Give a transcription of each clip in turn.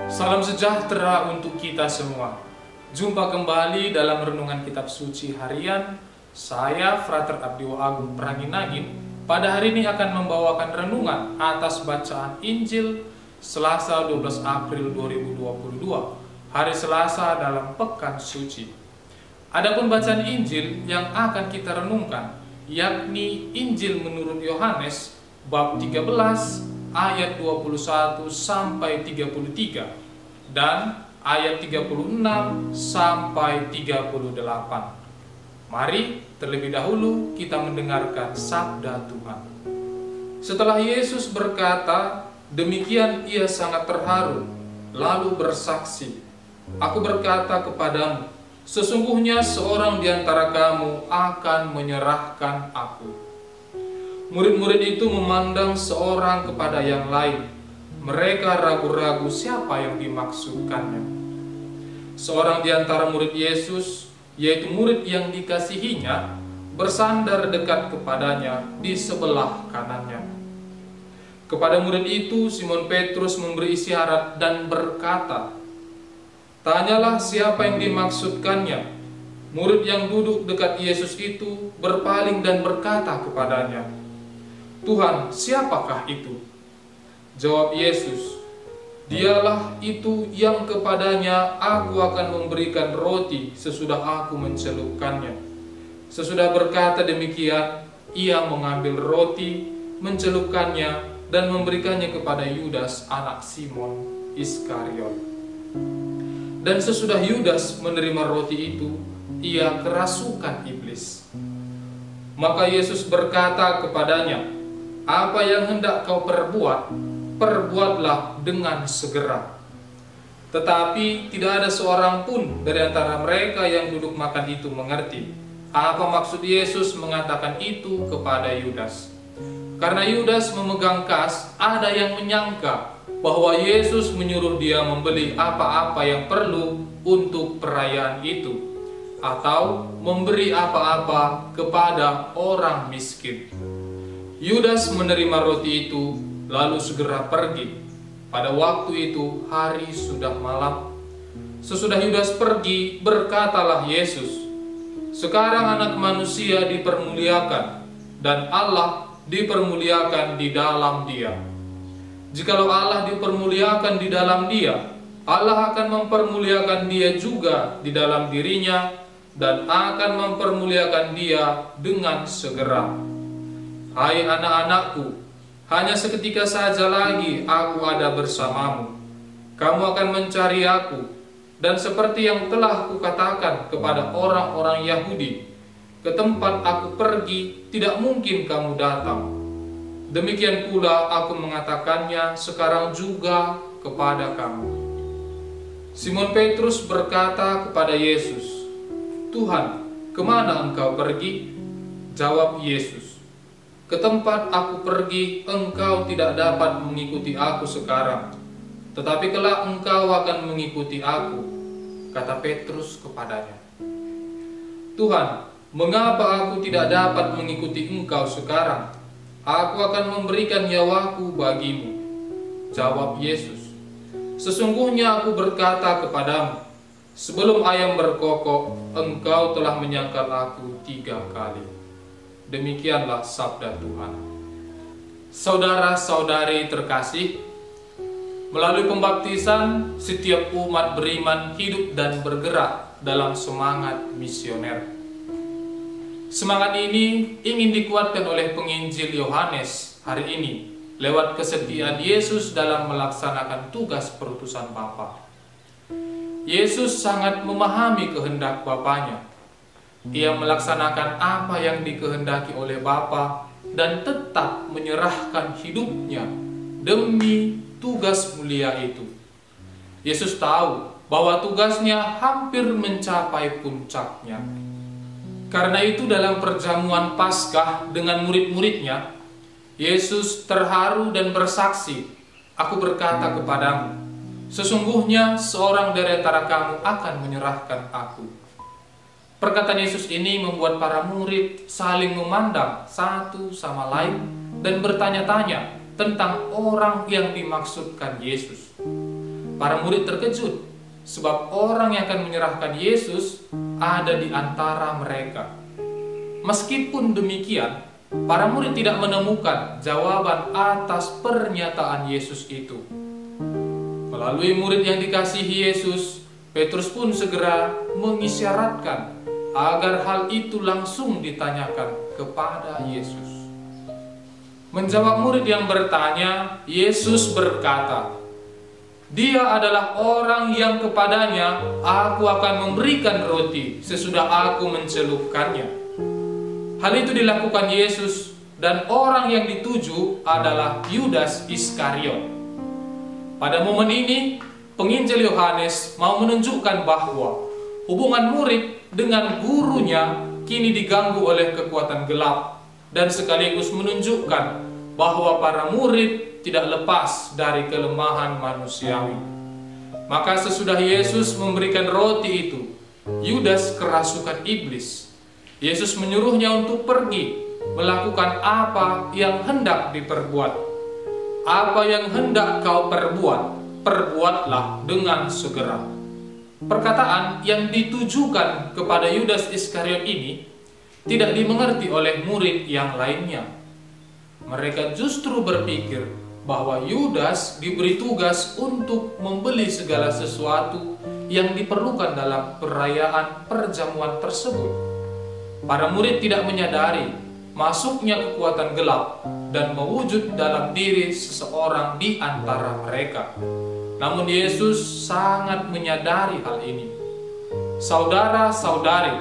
Salam sejahtera untuk kita semua. Jumpa kembali dalam renungan kitab suci harian. Saya Frater Abdiwa Agung Pranginagin pada hari ini akan membawakan renungan atas bacaan Injil Selasa 12 April 2022, hari Selasa dalam Pekan Suci. Adapun bacaan Injil yang akan kita renungkan yakni Injil menurut Yohanes bab 13 ayat 21 sampai 33 dan ayat 36 sampai 38. Mari terlebih dahulu kita mendengarkan sabda Tuhan. Setelah Yesus berkata demikian, ia sangat terharu lalu bersaksi, "Aku berkata kepadamu, sesungguhnya seorang di antara kamu akan menyerahkan aku." Murid-murid itu memandang seorang kepada yang lain. Mereka ragu-ragu siapa yang dimaksudkannya. Seorang di antara murid Yesus, yaitu murid yang dikasihinya, bersandar dekat kepadanya di sebelah kanannya. Kepada murid itu Simon Petrus memberi isyarat dan berkata, "Tanyalah siapa yang dimaksudkannya." Murid yang duduk dekat Yesus itu berpaling dan berkata kepadanya, "Tuhan, siapakah itu?" Jawab Yesus, "Dialah itu yang kepadanya aku akan memberikan roti sesudah aku mencelupkannya." Sesudah berkata demikian, ia mengambil roti, mencelupkannya, dan memberikannya kepada Yudas anak Simon Iskariot. Dan sesudah Yudas menerima roti itu, ia kerasukan iblis. Maka Yesus berkata kepadanya, "Apa yang hendak kau perbuat, perbuatlah dengan segera." Tetapi tidak ada seorang pun dari antara mereka yang duduk makan itu mengerti apa maksud Yesus mengatakan itu kepada Yudas. Karena Yudas memegang kas, ada yang menyangka bahwa Yesus menyuruh dia membeli apa-apa yang perlu untuk perayaan itu, atau memberi apa-apa kepada orang miskin. Yudas menerima roti itu lalu segera pergi. Pada waktu itu hari sudah malam. Sesudah Yudas pergi, berkatalah Yesus, "Sekarang Anak Manusia dipermuliakan dan Allah dipermuliakan di dalam Dia. Jikalau Allah dipermuliakan di dalam Dia, Allah akan mempermuliakan Dia juga di dalam dirinya dan akan mempermuliakan Dia dengan segera. Hai anak-anakku, hanya seketika saja lagi aku ada bersamamu. Kamu akan mencari aku, dan seperti yang telah kukatakan kepada orang-orang Yahudi, ke tempat aku pergi tidak mungkin kamu datang. Demikian pula aku mengatakannya sekarang juga kepada kamu." Simon Petrus berkata kepada Yesus, "Tuhan, kemana engkau pergi?" Jawab Yesus, "Ke tempat aku pergi, engkau tidak dapat mengikuti aku sekarang, tetapi kelak engkau akan mengikuti aku." Kata Petrus kepadanya, "Tuhan, mengapa aku tidak dapat mengikuti engkau sekarang? Aku akan memberikan nyawaku bagimu." Jawab Yesus, "Sesungguhnya aku berkata kepadamu, sebelum ayam berkokok, engkau telah menyangkal aku 3 kali." Demikianlah sabda Tuhan. Saudara-saudari terkasih, melalui pembaptisan setiap umat beriman hidup dan bergerak dalam semangat misioner. Semangat ini ingin dikuatkan oleh penginjil Yohanes hari ini lewat kesetiaan Yesus dalam melaksanakan tugas perutusan Bapa. Yesus sangat memahami kehendak Bapanya. Ia melaksanakan apa yang dikehendaki oleh Bapa dan tetap menyerahkan hidupnya demi tugas mulia itu. Yesus tahu bahwa tugasnya hampir mencapai puncaknya. Karena itu dalam perjamuan Paskah dengan murid-muridnya, Yesus terharu dan bersaksi, "Aku berkata kepadamu, sesungguhnya seorang dari antara kamu akan menyerahkan aku." Perkataan Yesus ini membuat para murid saling memandang satu sama lain dan bertanya-tanya tentang orang yang dimaksudkan Yesus. Para murid terkejut, sebab orang yang akan menyerahkan Yesus ada di antara mereka. Meskipun demikian, para murid tidak menemukan jawaban atas pernyataan Yesus itu. Melalui murid yang dikasihi Yesus, Petrus pun segera mengisyaratkan agar hal itu langsung ditanyakan kepada Yesus. Menjawab murid yang bertanya, Yesus berkata, "Dia adalah orang yang kepadanya aku akan memberikan roti sesudah aku mencelupkannya." Hal itu dilakukan Yesus, dan orang yang dituju adalah Yudas Iskariot. Pada momen ini, penginjil Yohanes mau menunjukkan bahwa hubungan murid dengan gurunya kini diganggu oleh kekuatan gelap, dan sekaligus menunjukkan bahwa para murid tidak lepas dari kelemahan manusiawi. Maka sesudah Yesus memberikan roti itu, Yudas kerasukan iblis. Yesus menyuruhnya untuk pergi melakukan apa yang hendak diperbuat. "Apa yang hendak kau perbuat, perbuatlah dengan segera." Perkataan yang ditujukan kepada Yudas Iskariot ini tidak dimengerti oleh murid yang lainnya. Mereka justru berpikir bahwa Yudas diberi tugas untuk membeli segala sesuatu yang diperlukan dalam perayaan perjamuan tersebut. Para murid tidak menyadari masuknya kekuatan gelap dan mewujud dalam diri seseorang di antara mereka. Namun Yesus sangat menyadari hal ini. Saudara-saudari,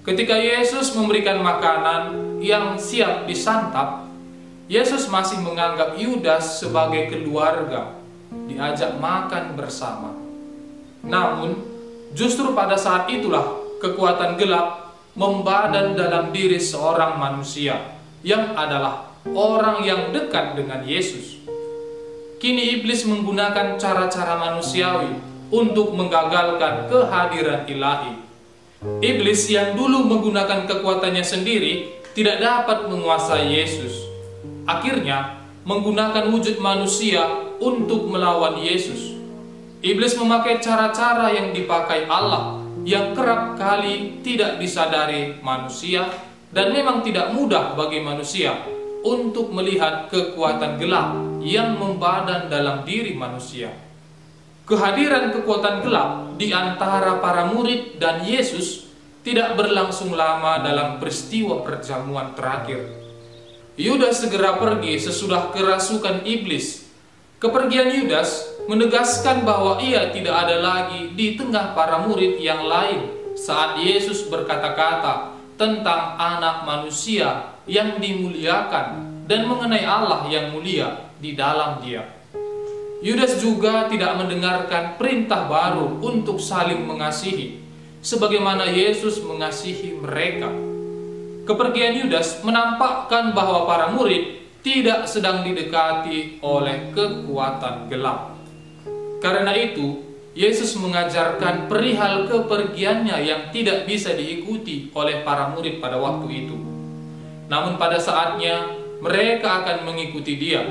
ketika Yesus memberikan makanan yang siap disantap, Yesus masih menganggap Yudas sebagai keluarga, diajak makan bersama. Namun, justru pada saat itulah kekuatan gelap membadan dalam diri seorang manusia yang adalah orang yang dekat dengan Yesus. Kini iblis menggunakan cara-cara manusiawi untuk menggagalkan kehadiran ilahi. Iblis yang dulu menggunakan kekuatannya sendiri tidak dapat menguasai Yesus. Akhirnya menggunakan wujud manusia untuk melawan Yesus. Iblis memakai cara-cara yang dipakai Allah yang kerap kali tidak disadari manusia, dan memang tidak mudah bagi manusia untuk melihat kekuatan gelap yang membadan dalam diri manusia. Kehadiran kekuatan gelap di antara para murid dan Yesus tidak berlangsung lama dalam peristiwa perjamuan terakhir. Yudas segera pergi sesudah kerasukan iblis. Kepergian Yudas menegaskan bahwa ia tidak ada lagi di tengah para murid yang lain saat Yesus berkata-kata tentang anak manusia yang dimuliakan dan mengenai Allah yang mulia di dalam dia. Yudas juga tidak mendengarkan perintah baru untuk saling mengasihi, sebagaimana Yesus mengasihi mereka. Kepergian Yudas menampakkan bahwa para murid tidak sedang didekati oleh kekuatan gelap. Karena itu, Yesus mengajarkan perihal kepergiannya yang tidak bisa diikuti oleh para murid pada waktu itu. Namun pada saatnya, mereka akan mengikuti dia.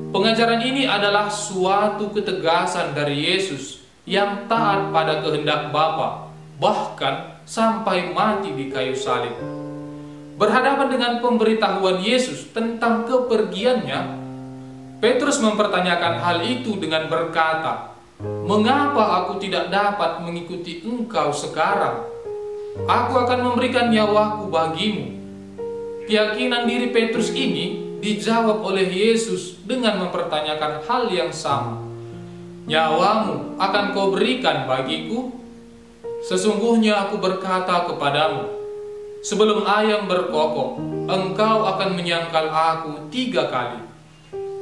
Pengajaran ini adalah suatu ketegasan dari Yesus yang taat pada kehendak Bapa, bahkan sampai mati di kayu salib. Berhadapan dengan pemberitahuan Yesus tentang kepergiannya, Petrus mempertanyakan hal itu dengan berkata, "Mengapa aku tidak dapat mengikuti engkau sekarang? Aku akan memberikan nyawaku bagimu." Keyakinan diri Petrus ini dijawab oleh Yesus dengan mempertanyakan hal yang sama. "Nyawamu akan kau berikan bagiku? Sesungguhnya aku berkata kepadamu, sebelum ayam berkokok, engkau akan menyangkal aku 3 kali."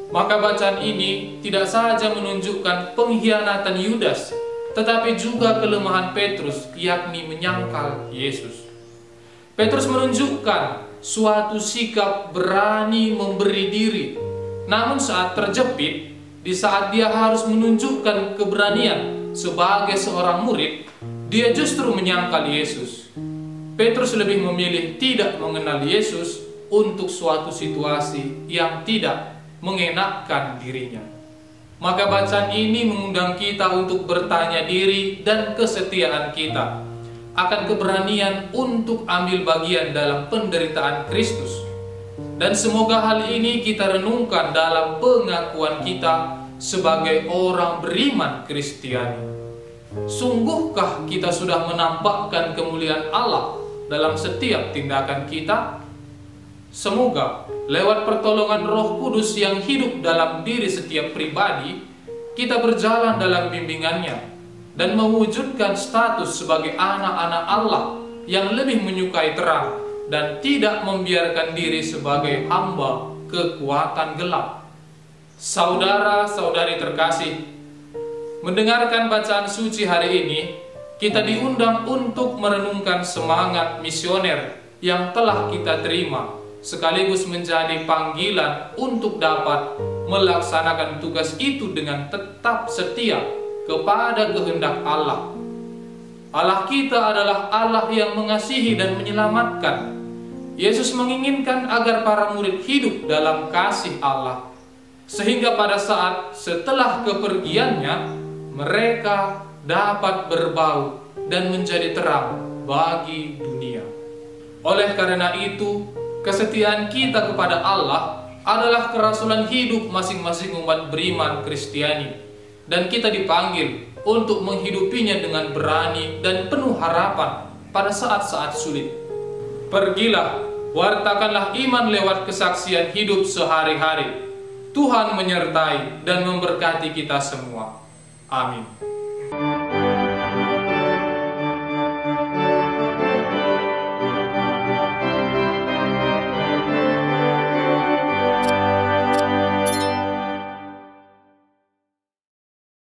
Maka bacaan ini tidak saja menunjukkan pengkhianatan Yudas, tetapi juga kelemahan Petrus, yakni menyangkal Yesus. Petrus menunjukkan suatu sikap berani memberi diri, namun saat terjepit, di saat dia harus menunjukkan keberanian sebagai seorang murid, dia justru menyangkal Yesus. Petrus lebih memilih tidak mengenal Yesus untuk suatu situasi yang tidak mengenakkan dirinya. Maka bacaan ini mengundang kita untuk bertanya diri dan kesetiaan kita akan keberanian untuk ambil bagian dalam penderitaan Kristus. Dan semoga hal ini kita renungkan dalam pengakuan kita sebagai orang beriman Kristiani. Sungguhkah kita sudah menampakkan kemuliaan Allah dalam setiap tindakan kita? Semoga lewat pertolongan Roh Kudus yang hidup dalam diri setiap pribadi, kita berjalan dalam bimbingannya dan mewujudkan status sebagai anak-anak Allah yang lebih menyukai terang dan tidak membiarkan diri sebagai hamba kekuatan gelap. Saudara-saudari terkasih, mendengarkan bacaan suci hari ini, kita diundang untuk merenungkan semangat misioner yang telah kita terima, sekaligus menjadi panggilan untuk dapat melaksanakan tugas itu dengan tetap setia kepada kehendak Allah. Allah kita adalah Allah yang mengasihi dan menyelamatkan. Yesus menginginkan agar para murid hidup dalam kasih Allah, sehingga pada saat setelah kepergiannya, mereka dapat berbau dan menjadi terang bagi dunia. Oleh karena itu, kesetiaan kita kepada Allah adalah kerasulan hidup masing-masing umat beriman Kristiani, dan kita dipanggil untuk menghidupinya dengan berani dan penuh harapan pada saat-saat sulit. Pergilah, wartakanlah iman lewat kesaksian hidup sehari-hari. Tuhan menyertai dan memberkati kita semua. Amin.